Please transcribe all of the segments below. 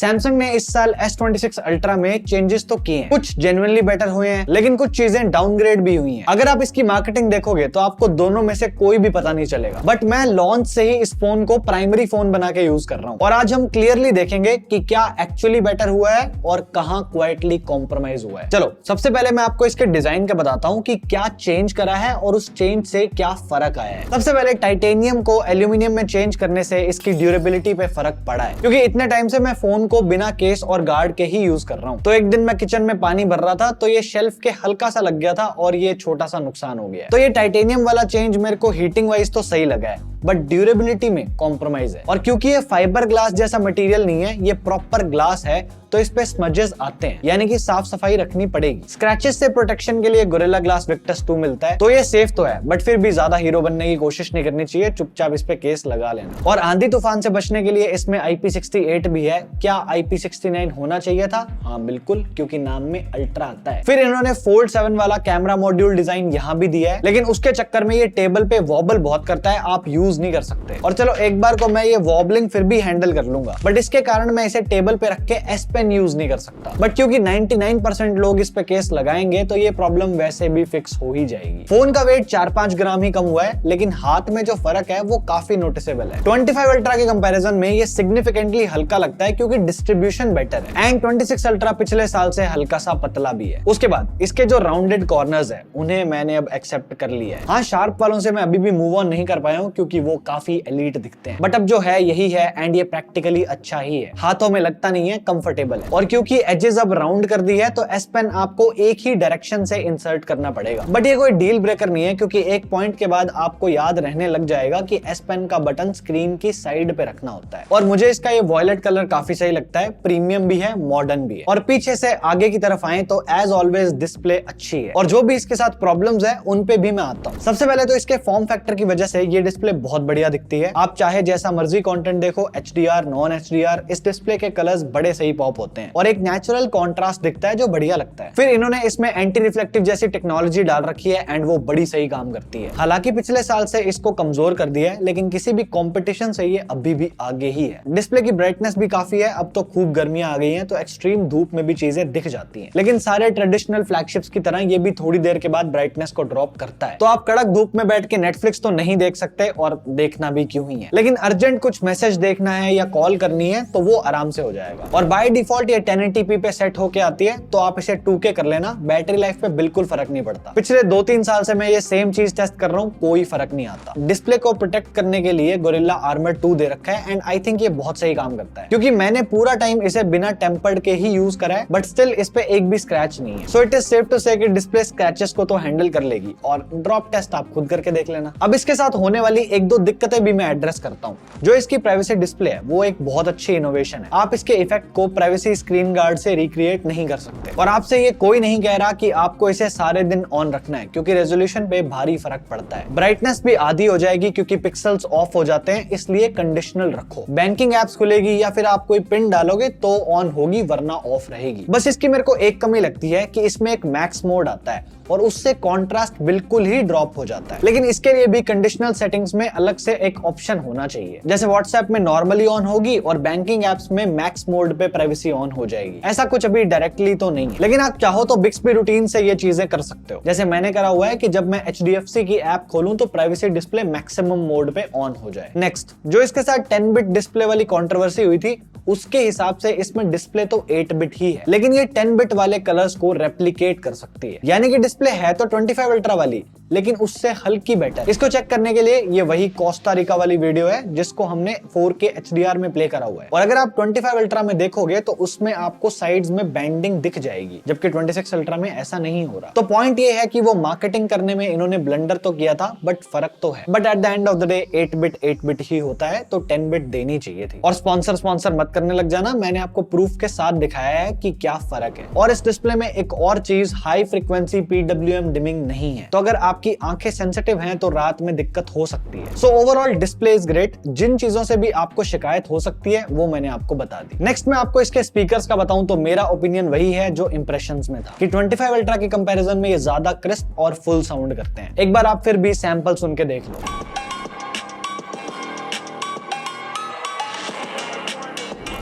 Samsung ने इस साल S26 अल्ट्रा में चेंजेस तो किए हैं, कुछ जेन्युइनली बेटर हुए हैं, लेकिन कुछ चीजें डाउनग्रेड भी हुई हैं। अगर आप इसकी मार्केटिंग देखोगे तो आपको दोनों में से कोई भी पता नहीं चलेगा। बट मैं लॉन्च से ही इस फोन को प्राइमरी फोन बना के यूज कर रहा हूँ और आज हम क्लियरली देखेंगे कि क्या एक्चुअली बेटर हुआ है और कहां क्वाइटली कॉम्प्रोमाइज हुआ है। चलो सबसे पहले मैं आपको इसके डिजाइन का बताता हूँ कि क्या चेंज करा है और उस चेंज से क्या फर्क आया है। सबसे पहले टाइटेनियम को एल्यूमिनियम में चेंज करने से इसकी ड्यूरेबिलिटी पे फर्क पड़ा है, क्योंकि इतने टाइम से मैं फोन को बिना केस और गार्ड के ही यूज कर रहा हूँ। तो एक दिन मैं किचन में पानी भर रहा था तो ये शेल्फ के हल्का सा लग गया था और ये छोटा सा नुकसान हो गया। तो ये टाइटेनियम वाला चेंज मेरे को हीटिंग वाइज तो सही लगा है, बट ड्यूरेबिलिटी में कॉम्प्रोमाइज है। और क्योंकि ये फाइबर ग्लास जैसा मटेरियल नहीं है, ये प्रॉपर ग्लास है, तो इस पे स्मजेस आते हैं, यानी कि साफ सफाई रखनी पड़ेगी। स्क्रैचेस से प्रोटेक्शन के लिए गोरिल्ला ग्लास विक्टस 2 मिलता है, तो ये सेफ तो है, बट फिर भी ज्यादा हीरो बनने की कोशिश नहीं करनी चाहिए, चुपचाप इस पे केस लगा लेना। और आंधी तूफान से बचने के लिए इसमें IP68 भी है। क्या IP69 होना चाहिए था? हाँ बिल्कुल, क्योंकि नाम में अल्ट्रा आता है। फिर इन्होंने फोल्ड 7 वाला कैमरा मॉड्यूल डिजाइन यहाँ भी दिया है, लेकिन उसके चक्कर में ये टेबल पे वॉबल बहुत करता है, आप यूज नहीं कर सकते। और चलो एक बार को मैं ये वॉबलिंग फिर भी हैंडल कर लूंगा, बट इसके कारण मैं इसे टेबल पे रख के S पेन यूज नहीं कर सकता। बट क्योंकि 99% लोग इस पे केस लगाएंगे तो ये प्रॉब्लम वैसे भी फिक्स हो ही जाएगी। फोन का वेट 4-5 ग्राम ही कम हुआ है, लेकिन हाथ में जो फर्क है वो काफी नोटिसेबल है। 25 अल्ट्रा के कंपैरिजन में ये सिग्निफिकेंटली हल्का लगता है, क्योंकि डिस्ट्रीब्यूशन बेटर है। एंड 26 अल्ट्रा पिछले साल से हल्का सा पतला भी है। उसके बाद इसके जो राउंडेड कॉर्नर्स है उन्हें मैंने अब एक्सेप्ट कर लिया है। हाँ, शार्प वालों से मैं अभी भी मूव ऑन नहीं कर पाया हूँ, क्योंकि वो काफी एलीट दिखते हैं, बट अब जो है यही है एंड ये प्रैक्टिकली अच्छा ही है। हाथों में लगता नहीं है, कंफर्टेबल है। और क्योंकि एजेस अब राउंड कर दी है तो S पेन आपको एक ही डायरेक्शन से इंसर्ट करना पड़ेगा। बट ये कोई डील ब्रेकर नहीं है, क्योंकि एक पॉइंट के बाद आपको याद रहने लग जाएगा कि S पेन का बटन स्क्रीन की साइड पे रखना होता है। और मुझे इसका ये वॉयलेट कलर काफी सही लगता है, प्रीमियम भी है, मॉडर्न भी है। और पीछे से आगे की तरफ आए तो एज ऑलवेज डिस्प्ले अच्छी है, और जो भी इसके साथ प्रॉब्लम्स है उन पे भी मैं आता हूँ। सबसे पहले तो इसके फॉर्म फैक्टर की वजह से ये डिस्प्ले बहुत बढ़िया दिखती है। आप चाहे जैसा मर्जी कंटेंट देखो, HDR, नॉन HDR, इस डिस्प्ले के कलर्स बड़े सही पॉप होते हैं और एक नेचुरल कंट्रास्ट दिखता है जो बढ़िया लगता है। फिर इन्होंने इसमें एंटी रिफ्लेक्टिव जैसी टेक्नोलॉजी डाल रखी है एंड वो बड़ी सही काम करती है। हालांकि पिछले साल से इसको कमजोर कर दिया है, लेकिन किसी भी कंपटीशन से ये अभी भी आगे ही है। डिस्प्ले की ब्राइटनेस भी काफी है, अब तो खूब गर्मियां आ गई हैं तो एक्सट्रीम धूप में भी चीजें दिख जाती हैं। लेकिन सारे ट्रेडिशनल फ्लैगशिप्स की तरह ये भी थोड़ी देर के बाद ब्राइटनेस को ड्रॉप करता है। तो आप कड़क धूप में बैठ के नेटफ्लिक्स तो नहीं देख सकते, और देखना भी क्यों ही है, लेकिन अर्जेंट कुछ मैसेज देखना है या कॉल करनी है तो वो आराम से हो जाएगा। और बाय डिफॉल्ट ये 1080p पे सेट होके आती है, तो आप इसे 2K कर लेना, बैटरी लाइफ पे बिल्कुल फर्क नहीं पड़ता। पिछले 2-3 साल से मैं ये सेम चीज टेस्ट कर रहा हूँ, कोई फर्क नहीं आता। डिस्प्ले को प्रोटेक्ट करने के लिए गोरिल्ला आर्मर 2 दे रखा है एंड आई थिंक ये बहुत सही काम करता है, क्योंकि मैंने पूरा टाइम इसे बिना टेम्पर्ड के ही यूज करा है, बट स्टिल इस पे एक भी स्क्रैच नहीं है। So it is safe to say कि डिस्प्ले स्क्रैचेस को तो हैंडल कर लेगी, और ड्रॉप टेस्ट आप खुद करके देख लेना। अब इसके साथ होने वाली 1-2 दिक्कतें भी मैं एड्रेस करता हूँ। जो इसकी प्राइवेसी डिस्प्ले है वो एक बहुत अच्छी इनोवेशन है। आप इसके इफेक्ट को प्राइवेसी स्क्रीन गार्ड से रिक्रिएट नहीं कर सकते, और आपसे ये कोई नहीं कह रहा कि आपको इसे सारे दिन ऑन रखना है, क्योंकि रेजोल्यूशन पे भारी फर्क पड़ता है। ब्राइटनेस भी आधी हो जाएगी क्योंकि पिक्सल्स ऑफ हो जाते हैं, इसलिए कंडीशनल रखो। बैंकिंग एप्स खुलेगी या फिर आप कोई पिन डालोगे तो ऑन होगी, वरना ऑफ रहेगी। बस इसकी मेरे को एक कमी लगती है कि इसमें एक मैक्स मोड आता है और उससे कॉन्ट्रास्ट बिल्कुल ही ड्रॉप हो जाता है। लेकिन इसके लिए भी कंडीशनल सेटिंग्स में अलग से एक ऑप्शन होना चाहिए, जैसे व्हाट्सएप में नॉर्मली ऑन होगी और बैंकिंग एप्स में मैक्स मोड पे प्राइवेसी ऑन हो जाएगी। ऐसा कुछ अभी डायरेक्टली तो नहीं है, लेकिन आप चाहो तो बिक्सबी रूटीन से ये चीजें कर सकते हो। जैसे मैंने करा हुआ है कि जब मैं HDFC की ऐप खोलूं तो प्राइवेसी डिस्प्ले मैक्सिमम मोड पे ऑन हो जाए। नेक्स्ट, जो इसके साथ 10 बिट डिस्प्ले वाली कंट्रोवर्सी हुई थी, उसके हिसाब से इसमें डिस्प्ले तो 8 बिट ही है, लेकिन ये 10 बिट वाले कलर्स को रेप्लिकेट कर सकती है। यानी कि डिस्प्ले है तो 25 अल्ट्रा वाली, लेकिन उससे हल्की बेटर। इसको चेक करने के लिए ये वही कोस्टा रिका वाली वीडियो है जिसको हमने 4K HDR में प्ले करा हुआ है। और अगर आप 25 अल्ट्रा में देखोगे तो उसमें आपको साइड्स में बैंडिंग दिख जाएगी, जबकि 26 अल्ट्रा में ऐसा नहीं हो रहा। तो पॉइंट ये है कि वो मार्केटिंग करने में इन्होंने ब्लंडर तो किया था, बट फर्क तो है। But at the end of the day 8 bit ही होता है, तो 10 बिट देनी चाहिए थी। और स्पॉन्सर मत करने लग जाना, मैंने आपको प्रूफ के साथ दिखाया है कि क्या फर्क है। और इस डिस्प्ले में एक और चीज, हाई फ्रीक्वेंसी PWM डिमिंग नहीं है, तो अगर आपकी आंखें सेंसिटिव हैं तो रात में दिक्कत हो सकती है। So overall display is great. जिन चीजों से भी आपको शिकायत हो सकती है वो मैंने आपको बता दी। नेक्स्ट मैं आपको इसके स्पीकर्स का बताऊं तो मेरा ओपिनियन वही है जो इंप्रेशंस में था, कि 25 अल्ट्रा के कंपैरिजन में ये ज्यादा क्रिस्प और फुल साउंड करते हैं। एक बार आप फिर भी सैंपल सुन के देख लो।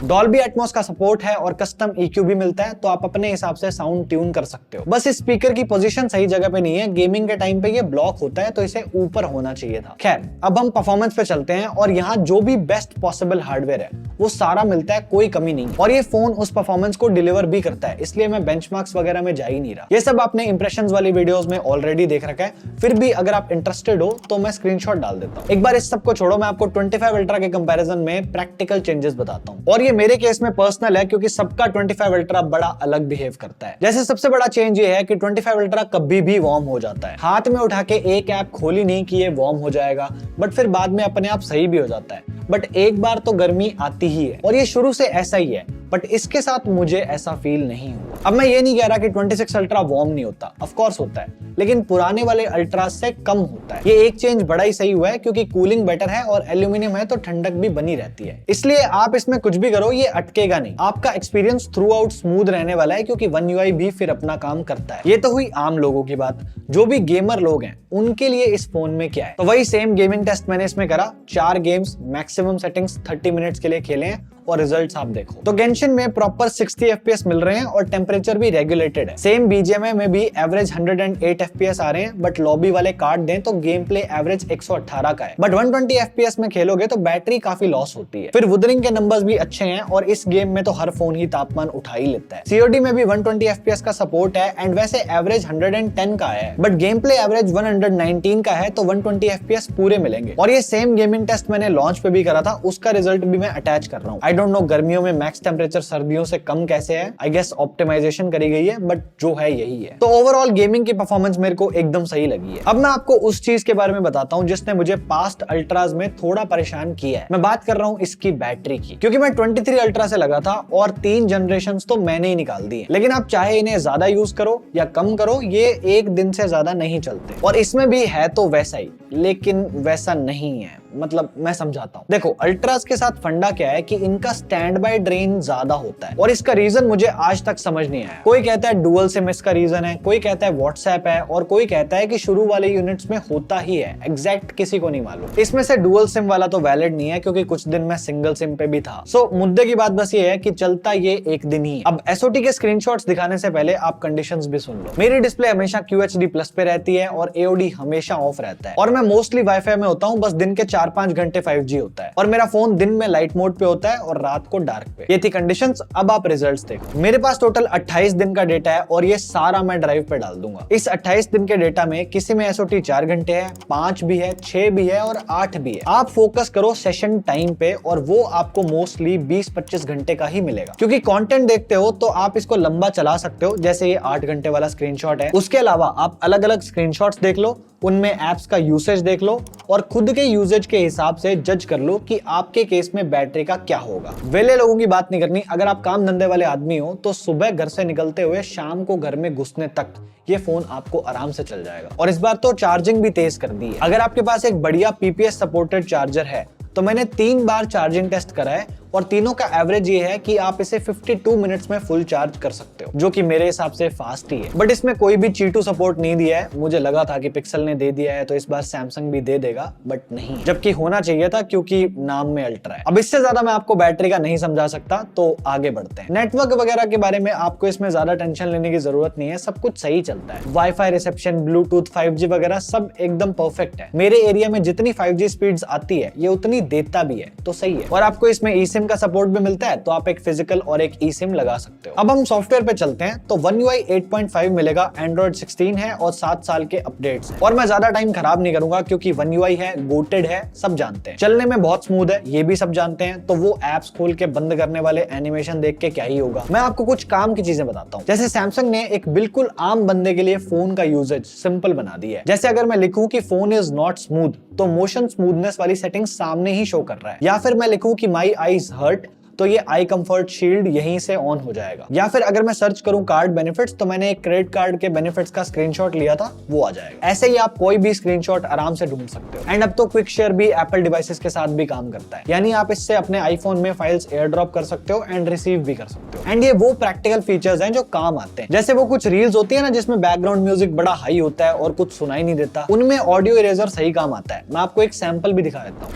डॉल्बी एटमॉस का सपोर्ट है और कस्टम EQ भी मिलता है, तो आप अपने हिसाब से साउंड ट्यून कर सकते हो। बस इस स्पीकर की पोजीशन सही जगह पे नहीं है, गेमिंग के टाइम पे ये ब्लॉक होता है, तो इसे ऊपर होना चाहिए था। खैर, अब हम परफॉर्मेंस पे चलते हैं और यहाँ जो भी बेस्ट पॉसिबल हार्डवेयर है वो सारा मिलता है, कोई कमी नहीं। और ये फोन उस परफॉर्मेंस को डिलीवर भी करता है, इसलिए मैं बेंचमार्क्स वगैरह में जा ही नहीं रहा। ये सब आपने इंप्रेशंस वाली वीडियोस में ऑलरेडी देख रखा है, फिर भी अगर आप इंटरेस्टेड हो तो मैं स्क्रीनशॉट डाल देता हूँ। एक बार इस सब को छोड़ो, मैं आपको 25 अल्ट्रा के कंपैरिजन में प्रैक्टिकल चेंजेस बताता हूँ। और ये मेरे केस में पर्सनल है, क्योंकि सबका 25 अल्ट्रा बड़ा अलग बिहेव करता है। जैसे सबसे बड़ा चेंज ये है कि 25 अल्ट्रा कभी भी वार्म हो जाता है। हाथ में उठा के एक ऐप खोली नहीं कि ये वार्म हो जाएगा, बट फिर बाद में अपने आप सही भी हो जाता है। बट एक बार तो गर्मी आती ही है और ये शुरू से ऐसा ही है, बट इसके साथ मुझे ऐसा फील नहीं हुआ। अब मैं ये नहीं कह रहा कि 26 अल्ट्रा वार्म नहीं होता, ऑफ कोर्स होता है, लेकिन पुराने वाले अल्ट्रा से कम होता है। ये एक चेंज बड़ा ही सही हुआ है, क्योंकि कूलिंग बेटर है और एल्यूमिनियम है तो ठंडक भी बनी रहती है। इसलिए आप इसमें कुछ भी करो, ये अटकेगा नहीं। आपका एक्सपीरियंस थ्रू आउट स्मूथ रहने वाला है, क्योंकि One UI भी फिर अपना काम करता है। ये तो हुई आम लोगों की बात। जो भी गेमर लोग हैं उनके लिए इस फोन में क्या है, तो वही सेम गेमिंग टेस्ट मैंने इसमें करा। 4 गेम्स मैक्सिमम सेटिंग्स 30 मिनट्स के लिए खेले हैं और रिजल्ट्स आप देखो। तो गेंशिन में प्रॉपर 60 FPS मिल रहे हैं और टेम्परेचर भी रेगुलेटेड है। सेम BGMI में भी एवरेज 108 FPS आ रहे हैं, बट लॉबी वाले कार्ड दें तो गेम प्ले एवरेज 118 का है। बट 120 FPS में खेलोगे तो बैटरी काफी लॉस होती है। फिर वुदरिंग के नंबर्स भी अच्छे हैं और इस गेम में तो हर फोन ही तापमान उठा ही लेता है। COD में भी 120 FPS का सपोर्ट है एंड वैसे एवरेज 110 का है, बट गेम प्ले एवरेज 119 का है, तो 120 FPS पूरे मिलेंगे। और ये सेम गेमिंग टेस्ट मैंने लॉन्च पे भी करा था, उसका रिजल्ट भी मैं अटैच कर रहा हूँ। आई डोंट नो गर्मियों में मैक्स टेम्परेचर सर्दियों से कम कैसे है, आई गेस ऑप्टिमाइजेशन करी गई है, बट जो है यही है। तो ओवरऑल गेमिंग की परफॉर्मेंस मेरे को एकदम सही लगी है। अब मैं आपको उस चीज के बारे में बताता हूँ जिसने मुझे पास्ट अल्ट्राज में थोड़ा परेशान किया है। मैं बात कर रहा हूँ इसकी बैटरी की, क्योंकि मैं 23 अल्ट्रा से लगा था और 3 जनरेशन तो मैंने ही निकाल दिए। लेकिन आप चाहे इन्हें ज्यादा यूज करो या कम करो, ये एक दिन से ज्यादा नहीं चलते। और इसमें भी है तो वैसा ही, लेकिन वैसा नहीं है। मतलब मैं समझाता हूँ। देखो, अल्ट्रास के साथ फंडा क्या है कि इनका स्टैंड बाय ड्रेन ज्यादा होता है और इसका रीजन मुझे आज तक समझ नहीं आया। कोई कहता है डुअल सिम इसका रीजन है, कोई कहता है व्हाट्सएप है और कोई कहता है कि शुरू वाले यूनिट्स में होता ही है। एग्जैक्ट किसी को नहीं मालूम। इसमें से डुअल सिम वाला तो वैलिड नहीं है, क्योंकि कुछ दिन मैं सिंगल सिम पे भी था। सो मुद्दे की बात बस ये है कि चलता ये एक दिन ही। अब SOT के स्क्रीनशॉट्स दिखाने से पहले आप कंडीशंस भी सुन लो। मेरी डिस्प्ले हमेशा QHD+ पे रहती है और AOD हमेशा ऑफ रहता है और मैं मोस्टली वाईफाई में होता हूँ। बस दिन के 4-5 घंटे 5G होता है और मेरा फोन दिन में लाइट मोड पे होता है और रात को डार्क पे। ये थी कंडीशंस। अब आप रिजल्ट्स देखो। मेरे पास टोटल 28 दिन का डेटा है और ये सारा मैं ड्राइव पे डाल दूंगा। इस 28 दिन के डेटा में किसी में SOT 4 घंटे है, 5 भी है, 6 भी है और 8 भी है। आप फोकस करो सेशन टाइम पे और वो आपको मोस्टली 20-25 घंटे का ही मिलेगा। क्योंकि कंटेंट देखते हो तो आप इसको लंबा चला सकते हो, जैसे ये 8 घंटे वाला स्क्रीनशॉट है। उसके अलावा आप अलग अलग स्क्रीनशॉट्स देख लो, उनमें एप्स का यूसेज देख लो और खुद के यूसेज के हिसाब से जज कर लो कि आपके केस में बैटरी का क्या होगा। वेले लोगों की बात नहीं करनी। अगर आप काम धंधे वाले आदमी हो तो सुबह घर से निकलते हुए शाम को घर में घुसने तक ये फोन आपको आराम से चल जाएगा। और इस बार तो चार्जिंग भी तेज कर दी है। अगर आपके पास एक बढ़िया PPS सपोर्टेड चार्जर है तो मैंने 3 बार चार्जिंग टेस्ट करा है और तीनों का एवरेज ये है कि आप इसे 52 मिनट्स में फुल चार्ज कर सकते हो, जो कि मेरे हिसाब से फास्ट ही है। बट इसमें कोई भी चीटू सपोर्ट नहीं दिया है। मुझे लगा था कि पिक्सल ने दे दिया है तो इस बार सैमसंग भी दे देगा, बट नहीं, जबकि होना चाहिए था क्योंकि नाम में अल्ट्रा है। अब इससे ज्यादा मैं आपको बैटरी का नहीं समझा सकता, तो आगे बढ़ते हैं। नेटवर्क वगैरह के बारे में आपको इसमें ज्यादा टेंशन लेने की जरूरत नहीं है, सब कुछ सही चलता है। वाईफाई रिसेप्शन, ब्लूटूथ, 5G वगैरह सब एकदम परफेक्ट है। मेरे एरिया में जितनी 5G स्पीड्स आती है ये उतनी देता भी है, तो सही है। और आपको इसमें eSIM का सपोर्ट भी मिलता है, तो आप एक फिजिकल और एक eSIM लगा सकते हो। अब हम सॉफ्टवेयर पे चलते हैं तो One UI 8.5 मिलेगा, Android 16 है और 7 साल के अपडेट्स हैं। और मैं ज्यादा टाइम खराब नहीं करूंगा क्योंकि One UI है, गोटेड है, सब जानते हैं। चलने में बहुत स्मूथ है, ये भी सब जानते हैं। तो वो एप्स खोल के बंद करने वाले एनिमेशन देख के क्या ही होगा। मैं आपको कुछ काम की चीजें बताता हूँ। जैसे सैमसंग ने एक बिल्कुल आम बंदे के लिए फोन का यूजेज सिंपल बना दिया है। जैसे अगर मैं लिखूं कि फोन इज नॉट स्मूथ, तो मोशन स्मूथनेस वाली सेटिंग सामने ही शो कर रहा है। या फिर मैं लिखूं कि माई आईज हर्ट, तो ये आई कंफर्ट शील्ड यहीं से ऑन हो जाएगा। या फिर अगर मैं सर्च करूं कार्ड बेनिफिट्स, तो मैंने एक क्रेडिट कार्ड के बेनिफिट्स का स्क्रीनशॉट लिया था, वो आ जाएगा। ऐसे ही आप कोई भी स्क्रीनशॉट आराम से ढूंढ सकते हो। एंड अब तो क्विक शेयर भी एप्पल डिवाइसेस के साथ भी काम करता है, यानी आप इससे अपने आईफोन में फाइल्स एयर ड्रॉप कर सकते हो एंड रिसीव भी कर सकते हो। एंड ये वो प्रैक्टिकल फीचर्स हैं जो काम आते हैं। जैसे वो कुछ रील्स होती है ना जिसमें बैकग्राउंड म्यूजिक बड़ा हाई होता है और कुछ सुनाई नहीं देता, उनमें ऑडियो इरेजर सही काम आता है। मैं आपको एक सैंपल भी दिखा देता हूँ।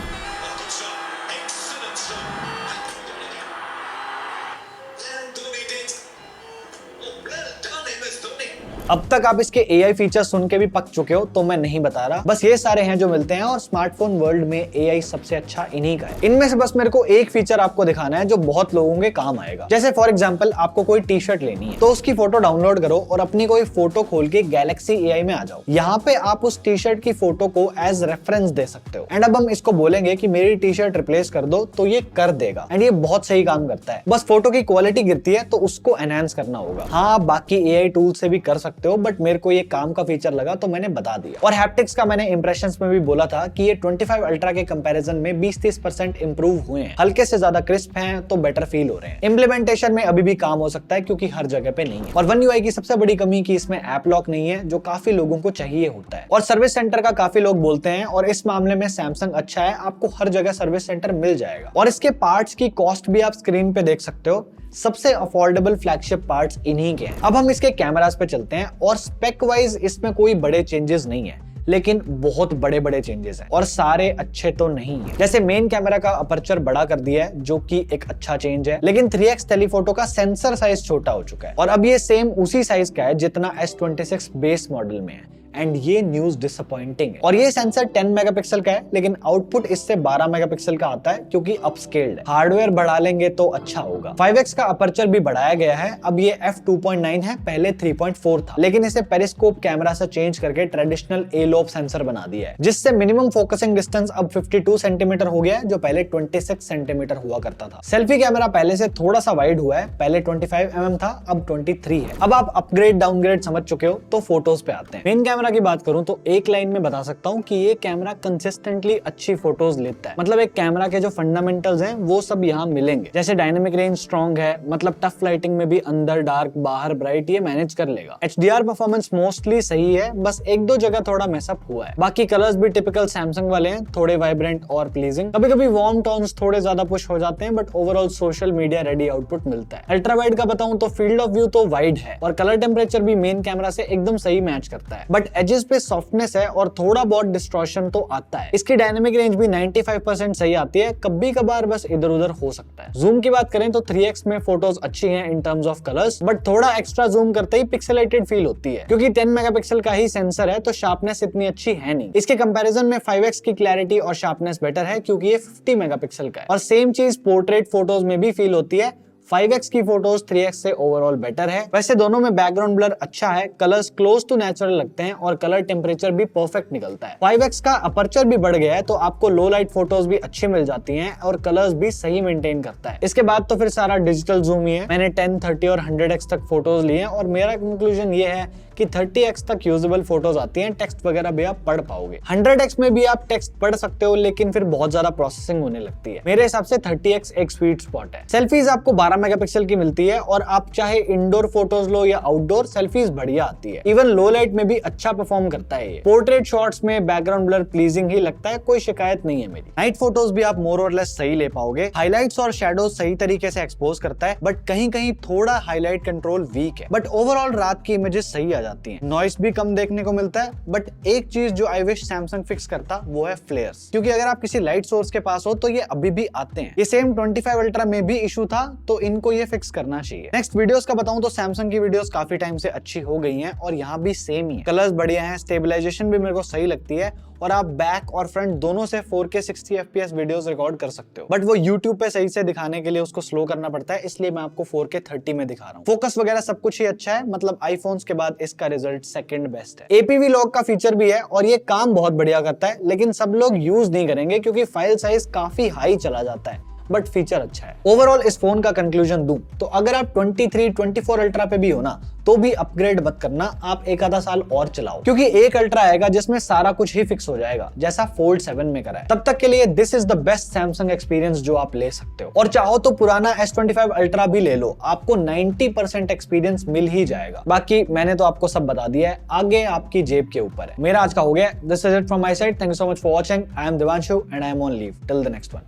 अब तक आप इसके AI फीचर सुन के भी पक चुके हो, तो मैं नहीं बता रहा, बस ये सारे हैं जो मिलते हैं और स्मार्टफोन वर्ल्ड में AI सबसे अच्छा इन्हीं का है। इनमें से बस मेरे को एक फीचर आपको दिखाना है जो बहुत लोगों के काम आएगा। जैसे फॉर एग्जांपल आपको कोई टी शर्ट लेनी है, तो उसकी फोटो डाउनलोड करो और अपनी कोई फोटो खोल के गैलेक्सी AI में आ जाओ। यहाँ पे आप उस टी शर्ट की फोटो को एज रेफरेंस दे सकते हो एंड अब हम इसको बोलेंगे कि मेरी टी शर्ट रिप्लेस कर दो, तो ये कर देगा एंड ये बहुत सही काम करता है। बस फोटो की क्वालिटी गिरती है तो उसको एनहांस करना होगा। हाँ, बाकी AI टूल से भी कर सकते हो, बट मेरे को ये काम का फीचर लगा तो मैंने बता दिया। और हैप्टिक्स का मैंने इंप्रेशंस में भी बोला था कि ये 25 अल्ट्रा के कंपैरिजन में 20-30% इंप्रूव हुए हैं, हल्के से ज्यादा क्रिस्प हैं तो बेटर फील हो रहे हैं। इंप्लीमेंटेशन में अभी भी काम हो सकता है क्योंकि हर जगह पे नहीं है। और One UI की सबसे बड़ी कमी कि इसमें ऐप लॉक नहीं है, जो काफी लोगों को चाहिए होता है। और सर्विस सेंटर का काफी लोग बोलते हैं और इस मामले में सैमसंग अच्छा है, आपको हर जगह सर्विस सेंटर मिल जाएगा। और इसके पार्ट्स की कॉस्ट भी आप स्क्रीन पे देख सकते हो, सबसे अफोर्डेबल फ्लैगशिप पार्ट्स इन्हीं के हैं। अब हम इसके कैमरास पे चलते हैं और स्पेक वाइज इसमें कोई बड़े चेंजेस नहीं है, लेकिन बहुत बड़े बड़े चेंजेस हैं और सारे अच्छे तो नहीं है। जैसे मेन कैमरा का अपर्चर बड़ा कर दिया है, जो कि एक अच्छा चेंज है, लेकिन 3x टेलीफोटो का सेंसर साइज छोटा हो चुका है और अब ये सेम उसी साइज का है जितना S26 बेस मॉडल में है एंड ये न्यूज डिसअपॉइंटिंग है। और ये सेंसर 10 मेगापिक्सल का है, लेकिन आउटपुट इससे 12 मेगापिक्सल का आता है क्योंकि अपस्केल्ड है। हार्डवेयर बढ़ा लेंगे तो अच्छा होगा। 5x का अपर्चर भी बढ़ाया गया है, अब ये f2.9 है, पहले 3.4 था, लेकिन इसे पेरिस्कोप कैमरा से चेंज करके ट्रेडिशनल A-लोब सेंसर बना दिया है, जिससे मिनिमम फोकसिंग डिस्टेंस अब 52 सेंटीमीटर हो गया है, जो पहले 26 सेंटीमीटर हुआ करता था। सेल्फी कैमरा पहले से थोड़ा सा वाइड हुआ है, पहले 25 mm था, अब 23 है। अब आप अपग्रेड डाउनग्रेड समझ चुके हो, तो फोटोज पे आते हैं। मेन कैमरा की बात करूं तो एक लाइन में बता सकता हूं कि ये कैमरा कंसिस्टेंटली अच्छी फोटोज लेता है। मतलब एक कैमरा के जो फंडामेंटल्स हैं वो सब यहाँ मिलेंगे। जैसे डायनेमिक रेंज स्ट्रॉन्ग है, मतलब टफ लाइटिंग में भी अंदर डार्क बाहर ब्राइट ये मैनेज कर लेगा। HDR परफॉर्मेंस मोस्टली सही है, बस एक दो जगह थोड़ा मेसअप हुआ है। बाकी कलर्स भी टिपिकल सैमसंग वाले हैं, थोड़े वाइब्रेंट और प्लीजिंग। कभी कभी वार्म टोन्स थोड़े ज्यादा पुश हो जाते हैं, but overall social media ready output मिलता है। अल्ट्रा वाइड का बताऊं तो फील्ड ऑफ व्यू तो वाइड है और कलर टेम्परेचर भी मेन कैमरा से एकदम सही मैच करता है, बट एजेस पे सॉफ्टनेस है और थोड़ा बहुत डिस्टॉर्शन तो आता है। इसकी डायनेमिक रेंज भी 95% सही आती है, कभी कभार बस इधर उधर हो सकता है। जूम की बात करें तो 3x में फोटोज अच्छी हैं in terms of colours, but थोड़ा एक्स्ट्रा जूम करते ही पिक्सेलेटेड फील होती है क्योंकि 10 मेगापिक्सल का ही सेंसर है, तो शार्पनेस इतनी अच्छी है नहीं। इसके कंपैरिजन में 5x की क्लैरिटी और शार्पनेस बेटर है क्योंकि ये 50 मेगापिक्सल का है। और सेम चीज पोर्ट्रेट फोटोज में भी फील होती है। 5x की फोटोज 3x से ओवरऑल बेटर है। वैसे दोनों में बैकग्राउंड ब्लर अच्छा है, कलर्स क्लोज टू नेचुरल लगते हैं और कलर टेम्परेचर भी परफेक्ट निकलता है। 5x का अपर्चर भी बढ़ गया है, तो आपको लो लाइट फोटोज भी अच्छी मिल जाती हैं और कलर्स भी सही मेंटेन करता है। इसके बाद तो फिर सारा डिजिटल जूम ही है। मैंने 10, 30 और 100x तक फोटोज लिए हैं और मेरा कंक्लूजन ये है कि 30x तक यूजेबल फोटोज आती हैं, टेक्स्ट वगैरह भी आप पढ़ पाओगे। 100x में भी आप टेक्स्ट पढ़ सकते हो, लेकिन फिर बहुत ज्यादा प्रोसेसिंग होने लगती है। मेरे हिसाब से 30x एक स्वीट स्पॉट है। सेल्फीज आपको 12 मेगापिक्सल की मिलती है और आप चाहे इंडोर फोटोज लो या आउटडोर, सेल्फीज बढ़िया आती है। इवन लो लाइट में भी अच्छा परफॉर्म करता है ये। पोर्ट्रेट शॉट्स में बैकग्राउंड ब्लर प्लीजिंग ही लगता है, कोई शिकायत नहीं है मेरी। नाइट फोटोज भी आप मोर और लेस सही ले पाओगे। हाइलाइट्स और शैडोज सही तरीके से एक्सपोज करता है, बट कहीं कहीं थोड़ा हाईलाइट कंट्रोल वीक है। बट ओवरऑल रात की इमेजेस सही आ जाती हैं। नॉइस भी कम देखने को मिलता है, बट एक चीज जो आई विश सैमसंग फिक्स करता वो है फ्लेयर्स, क्योंकि अगर आप किसी लाइट सोर्स के पास हो तो ये अभी भी आते हैं। ये सेम 25 अल्ट्रा में भी इशू था, तो इनको ये फिक्स करना चाहिए। नेक्स्ट वीडियोस का बताऊं तो सैमसंग की वीडियोस काफी टाइम से अच्छी हो गई हैं और यहाँ भी सेम ही है। कलर्स बढ़िया हैं, स्टेबलाइजेशन भी मेरे को सही लगती है और आप बैक और फ्रंट दोनों से 4K 60 FPS वीडियोस रिकॉर्ड कर सकते हो, बट वो YouTube पे सही से दिखाने के लिए उसको स्लो करना पड़ता है, इसलिए मैं आपको 4K 30 में दिखा रहा हूँ। फोकस वगैरह सब कुछ ही अच्छा है, मतलब आईफोन्स के बाद इसका रिजल्ट सेकंड बेस्ट है। APV लॉक का फीचर भी है और ये काम बहुत बढ़िया करता है, लेकिन सब लोग यूज नहीं करेंगे क्योंकि फाइल साइज काफी हाई चला जाता है, बट फीचर अच्छा है। ओवरऑल इस फोन का कंक्लूजन दूं तो अगर आप 23, 24 अल्ट्रा पे भी हो ना, तो भी अपग्रेड मत करना, आप एक आधा साल और चलाओ, क्योंकि एक अल्ट्रा आएगा जिसमें सारा कुछ ही फिक्स हो जाएगा, जैसा फोल्ड 7 में करा है। तब तक के लिए this is the best Samsung experience जो आप ले सकते हो। और चाहो तो पुराना S25 अल्ट्रा भी ले लो, आपको 90% एक्सपीरियंस मिल ही जाएगा। बाकी मैंने तो आपको सब बता दिया है, आगे आपकी जेब के ऊपर है। मेरा आज का हो गया। This is it from my side. Thank you so much for watching. I am Divanshu and I am on leave till the next one.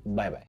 Bye bye.